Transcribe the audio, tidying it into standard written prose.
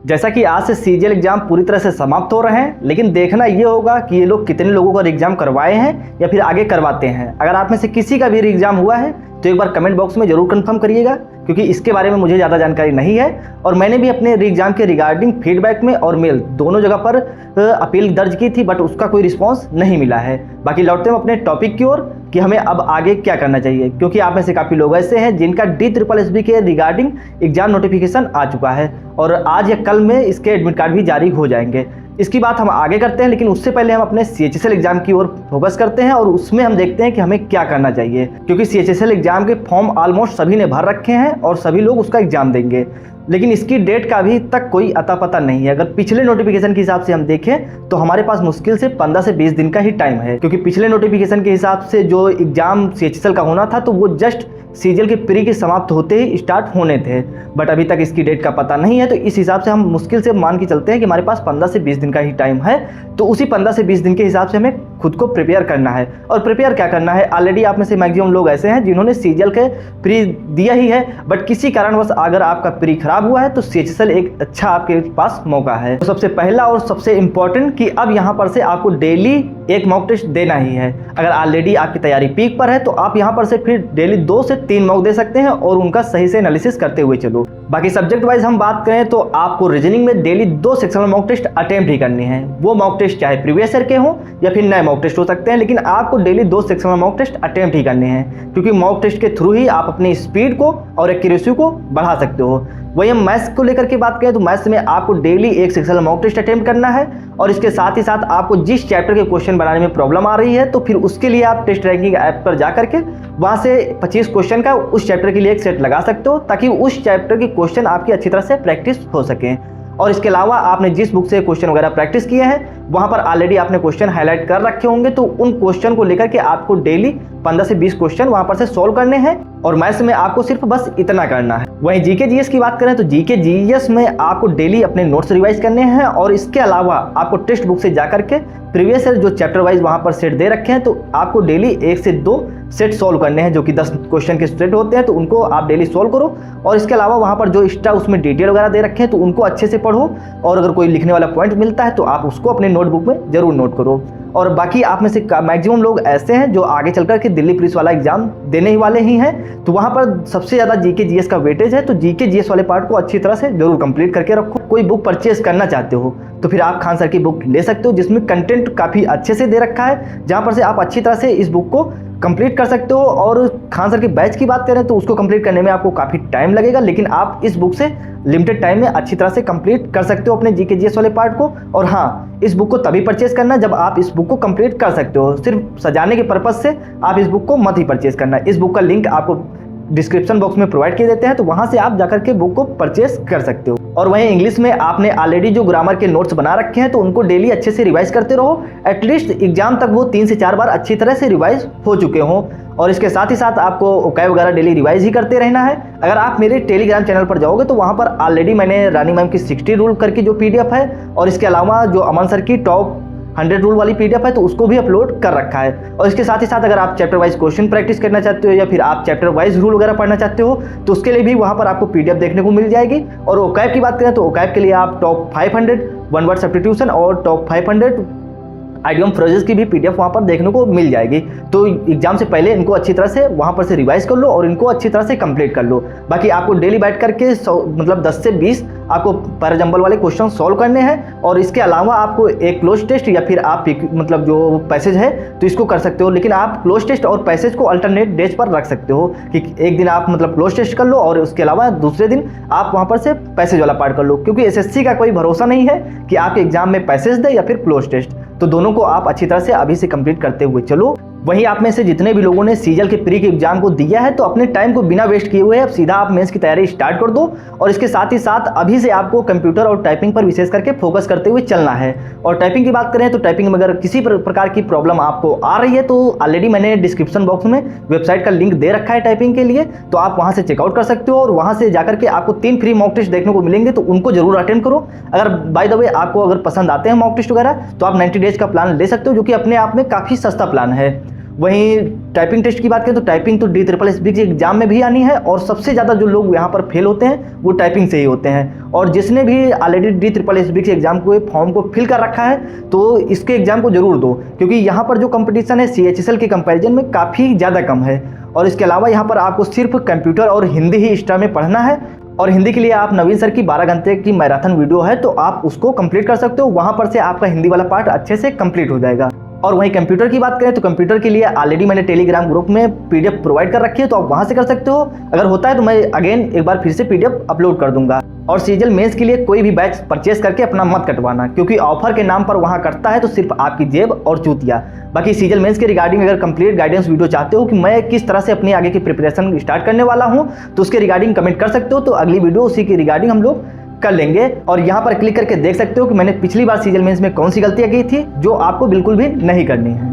जैसा कि आज से सीजीएल एग्जाम पूरी तरह से समाप्त हो रहे हैं, लेकिन देखना ये होगा कि ये लोग कितने लोगों का एग्जाम करवाए हैं या फिर आगे करवाते हैं। अगर आप में से किसी का भी एग्जाम हुआ है तो एक बार कमेंट बॉक्स में जरूर कंफर्म करिएगा, क्योंकि इसके बारे में मुझे ज़्यादा जानकारी नहीं है और मैंने भी अपने एग्जाम के रिगार्डिंग फीडबैक में और मेल दोनों जगह पर अपील दर्ज की थी, बट उसका कोई रिस्पांस नहीं मिला है। बाकी लौटते हैं अपने टॉपिक की ओर कि हमें अब आगे क्या करना चाहिए, क्योंकि आप में से काफ़ी लोग ऐसे हैं जिनका DSSB के रिगार्डिंग एग्जाम नोटिफिकेशन आ चुका है और आज या कल में इसके एडमिट कार्ड भी जारी हो जाएंगे। इसकी बात हम आगे करते हैं, लेकिन उससे पहले हम अपने CHSL एग्जाम की ओर फोकस करते हैं और उसमें हम देखते हैं कि हमें क्या करना चाहिए, क्योंकि CHSL एग्जाम के फॉर्म ऑलमोस्ट सभी ने भर रखे हैं और सभी लोग उसका एग्जाम देंगे, लेकिन इसकी डेट का अभी तक कोई अता पता नहीं है। अगर पिछले नोटिफिकेशन के हिसाब से हम देखें तो हमारे पास मुश्किल से 15 से 20 दिन का ही टाइम है, क्योंकि पिछले नोटिफिकेशन के हिसाब से जो एग्जाम CHSL का होना था तो वो जस्ट सीजीएल के प्री के समाप्त होते ही स्टार्ट होने थे, बट अभी तक इसकी डेट का पता नहीं है। तो इस हिसाब से हम मुश्किल से मान के चलते हैं कि हमारे पास 15 से 20 दिन का ही टाइम है। तो उसी 15 से 20 दिन के हिसाब से हमें खुद को प्रिपेयर करना है। और प्रिपेयर क्या करना है, ऑलरेडी आप में से मैक्सिमम लोग ऐसे हैं जिन्होंने सीजीएल के प्री दिया ही है, बट किसी कारणवश अगर आपका प्री खराब हुआ है तो CHSL एक अच्छा आपके पास मौका है। तो सबसे पहला और सबसे इम्पोर्टेंट कि अब यहाँ पर से आपको डेली एक मॉक टेस्ट देना ही है। अगर ऑलरेडी आपकी तैयारी पीक पर है तो आप यहाँ पर से फिर डेली 2 से 3 मॉक दे सकते हैं और उनका सही से एनालिसिस करते हुए चलो। बाकी सब्जेक्ट वाइज हम बात करें तो आपको रीजनिंग में डेली 2 सेक्शन में मॉक टेस्ट अटेम्प्ट ही करनी है। वो मॉक टेस्ट चाहे प्रीवियस ईयर के हों या फिर नए मॉक टेस्ट हो सकते हैं, लेकिन आपको डेली 2 सेक्शन में मॉक टेस्ट अटेम्प्ट ही करने हैं, क्योंकि मॉक टेस्ट के थ्रू ही आप अपनी स्पीड को और एक्यूरेसी को बढ़ा सकते हो। वही हम मैथ्स को लेकर के बात करें तो मैथ्स में आपको डेली एक सेक्शन में मॉक टेस्ट अटेम्प्ट करना है और इसके साथ ही साथ आपको जिस चैप्टर के क्वेश्चन बनाने में प्रॉब्लम आ रही है तो फिर उसके लिए आप टेस्ट रैंकिंग ऐप पर जा करके वहाँ से 25 क्वेश्चन का उस चैप्टर के लिए एक सेट लगा सकते हो, ताकि उस चैप्टर के क्वेश्चन आपकी अच्छी तरह से प्रैक्टिस हो सकें। और इसके अलावा आपने जिस बुक से क्वेश्चन वगैरह प्रैक्टिस किए हैं वहाँ पर ऑलरेडी आपने क्वेश्चन हाईलाइट कर रखे होंगे, तो उन क्वेश्चन को लेकर के आपको डेली 15 से 20 क्वेश्चन वहाँ पर से सॉल्व करने हैं और मैथ्स में आपको सिर्फ बस इतना करना है। वहीं जीके जीएस की बात करें तो जीके जीएस में आपको डेली अपने नोट्स रिवाइज करने हैं और इसके अलावा आपको टेक्स्ट बुक से जाकर के प्रीवियस ईयर जो चैप्टर वाइज वहाँ पर सेट दे रखे हैं तो आपको डेली 1 से 2 सेट सॉल्व करने हैं, जो कि 10 क्वेश्चन के सेट होते हैं, तो उनको आप डेली सॉल्व करो। और इसके अलावा वहाँ पर जो एक्स्ट्रा उसमें डिटेल वगैरह दे रखे हैं तो उनको अच्छे से पढ़ो और अगर कोई लिखने वाला पॉइंट मिलता है तो आप उसको अपने नोटबुक में जरूर नोट करो। और बाकी आप में से मैक्सिमम लोग ऐसे हैं जो आगे चलकर के दिल्ली पुलिस वाला एग्जाम देने ही वाले ही हैं, तो वहाँ पर सबसे ज़्यादा जीके जीएस का वेटेज है, तो जीके जीएस वाले पार्ट को अच्छी तरह से जरूर कंप्लीट करके रखो। कोई बुक परचेज करना चाहते हो तो फिर आप खान सर की बुक ले सकते हो, जिसमें कंटेंट काफ़ी अच्छे से दे रखा है, जहाँ पर से आप अच्छी तरह से इस बुक को कंप्लीट कर सकते हो। और खान सर के बैच की बात करें तो उसको कंप्लीट करने में आपको काफ़ी टाइम लगेगा, लेकिन आप इस बुक से लिमिटेड टाइम में अच्छी तरह से कंप्लीट कर सकते हो अपने जीके जीएस वाले पार्ट को। और हाँ, इस बुक को तभी परचेज करना जब आप इस बुक को कंप्लीट कर सकते हो, सिर्फ सजाने के पर्पज़ से आप इस बुक को मत ही परचेज करना। इस बुक का लिंक आपको डिस्क्रिप्शन बॉक्स में प्रोवाइड किए देते हैं, तो वहाँ से आप जाकर के बुक को परचेज कर सकते हो। और वहीं इंग्लिश में आपने ऑलरेडी जो ग्रामर के नोट्स बना रखे हैं तो उनको डेली अच्छे से रिवाइज करते रहो, एटलीस्ट एग्जाम तक वो 3 से 4 बार अच्छी तरह से रिवाइज हो चुके हों। और इसके साथ ही साथ आपको ओकैब वगैरह डेली रिवाइज ही करते रहना है। अगर आप मेरे टेलीग्राम चैनल पर जाओगे तो वहाँ पर ऑलरेडी मैंने रानी मैम की 60 रूल करके जो PDF है और इसके अलावा जो अमन सर की टॉप 100 रूल वाली PDF है तो उसको भी अपलोड कर रखा है। और इसके साथ ही साथ अगर आप चैप्टर वाइज क्वेश्चन प्रैक्टिस करना चाहते हो या फिर आप चैप्टर वाइज रूल वगैरह पढ़ना चाहते हो तो उसके लिए भी वहाँ पर आपको PDF देखने को मिल जाएगी। और ओकैब की बात करें तो ओकैब के लिए आप टॉप 500 वन वर्ड सब्स्टिट्यूशन और टॉप 500 आइडियम फ्रेजेस की भी PDF वहाँ पर देखने को मिल जाएगी। तो एग्जाम से पहले इनको अच्छी तरह से वहाँ पर से रिवाइज कर लो और इनको अच्छी तरह से कंप्लीट कर लो। बाकी आपको डेली बैठ करके 10 से 20 आपको पैरा जंबल वाले क्वेश्चन सॉल्व करने हैं। और इसके अलावा आपको एक क्लोज टेस्ट या फिर आप जो पैसेज है तो इसको कर सकते हो, लेकिन आप क्लोज टेस्ट और पैसेज को अल्टरनेट डेज पर रख सकते हो कि एक दिन आप क्लोज टेस्ट कर लो और उसके अलावा दूसरे दिन आप वहाँ पर से पैसेज वाला पार्ट कर लो, क्योंकि SSC का कोई भरोसा नहीं है कि आपके एग्जाम में पैसेज दे या फिर क्लोज टेस्ट, तो दोनों को आप अच्छी तरह से अभी से कंप्लीट करते हुए चलो। वहीं आप में से जितने भी लोगों ने सीजीएल के प्री के एग्जाम को दिया है तो अपने टाइम को बिना वेस्ट किए हुए अब सीधा आप मेंस की तैयारी स्टार्ट कर दो। और इसके साथ ही साथ अभी से आपको कंप्यूटर और टाइपिंग पर विशेष करके फोकस करते हुए चलना है। और टाइपिंग की बात करें तो टाइपिंग में अगर किसी प्रकार की प्रॉब्लम आपको आ रही है तो ऑलरेडी मैंने डिस्क्रिप्शन बॉक्स में वेबसाइट का लिंक दे रखा है टाइपिंग के लिए, तो आप वहाँ से चेकआउट कर सकते हो और वहाँ से जाकर के आपको 3 फ्री मॉक टेस्ट देखने को मिलेंगे, तो उनको जरूर अटेंड करो। अगर बाय द वे आपको अगर पसंद आते हैं मॉक टेस्ट वगैरह तो आप 90 डेज का प्लान ले सकते हो, जो कि अपने आप में काफ़ी सस्ता प्लान है। वहीं टाइपिंग टेस्ट की बात करें तो टाइपिंग तो DSSB के एग्जाम में भी आनी है, और सबसे ज़्यादा जो लोग यहाँ पर फेल होते हैं वो टाइपिंग से ही होते हैं। और जिसने भी ऑलरेडी DSSB के एग्जाम को फॉर्म को फिल कर रखा है तो इसके एग्जाम को जरूर दो, क्योंकि यहाँ पर जो कंपटीशन है CHSL के कंपैरिजन में काफ़ी ज़्यादा कम है। और इसके अलावा यहाँ पर आपको सिर्फ कंप्यूटर और हिंदी ही एक्स्ट्रा में पढ़ना है, और हिंदी के लिए आप नवीन सर की 12 घंटे की मैराथन वीडियो है तो आप उसको कंप्लीट कर सकते हो, वहाँ पर से आपका हिंदी वाला पार्ट अच्छे से कंप्लीट हो जाएगा। और वहीं कंप्यूटर की बात करें तो कंप्यूटर के लिए ऑलरेडी मैंने टेलीग्राम ग्रुप में PDF प्रोवाइड कर रखी है, तो आप वहां से कर सकते हो। अगर होता है तो मैं अगेन एक बार फिर से PDF अपलोड कर दूंगा। और सीजीएल मेंस के लिए कोई भी बैच परचेस करके अपना मत कटवाना, क्योंकि ऑफर के नाम पर वहां कटता है तो सिर्फ आपकी जेब और चूतिया। बाकी सीजीएल मेंस के रिगार्डिंग अगर कंप्लीट गाइडेंस वीडियो चाहते हो कि मैं किस तरह से अपनी आगे की प्रिपरेशन स्टार्ट करने वाला हूं, तो उसके रिगार्डिंग कमेंट कर सकते हो, तो अगली वीडियो उसी के रिगार्डिंग हम लोग कर लेंगे। और यहाँ पर क्लिक करके देख सकते हो कि मैंने पिछली बार सीजीएल मेंस में कौन सी गलतियां की थी जो आपको बिल्कुल भी नहीं करनी है।